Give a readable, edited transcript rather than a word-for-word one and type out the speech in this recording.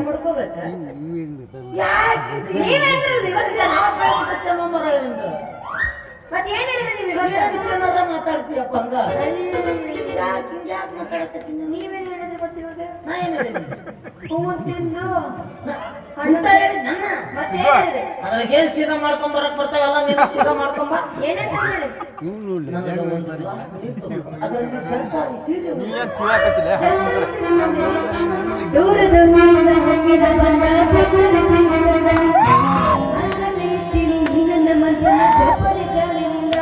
ಮಾಡ್ಕೋಬೇಕ ಮತ್ತೆ ಏನ್ ಹೇಳಿದ್ರೆ ನೀವು ಇವಾಗ ಮಾತಾಡ್ತೀಯಪ್ಪ ಹಂಗ ಯಾಕೆ ಮಾತಾಡಕತ್ತೀನಿ ನೀವೇನ್ ಹೇಳಿದ್ರೆ ಮತ್ತೆ ಇವಾಗ ನಾ ಏನ್ ಹೇಳಿನಿ ಹೂವು ತಿಂದು ಅಂತ ಹೇಳಿದ್ ನನ್ನ ಮತ್ತೆ ಏನ್ ಹೇಳಿದ್ರೆ ಅದ್ರಾಗ ಏನ್ ಸೀದಾ ಮಾಡ್ಕೊಂಡ್ ಬರಕ್ ಬರ್ತಾವಲ್ಲ ನೀನು ಸೀದಾ ಮಾಡ್ಕೊಂಬ ಏನೇನ್ ಹೇಳಿ ಅದ್ರಲ್ಲಿ ಜಲ್ತಾರಿ ಸೀರೆ ದೂರದ ಊರಿನ ಹಮ್ಮಿನ ಬಂದ ಚಪ್ಪಲಿಸಿದ ನನ್ನ ಮನಸ್ಸನ್ನ ಜಪ್ಪಲಿ ಜಾಲಿನಿಂದ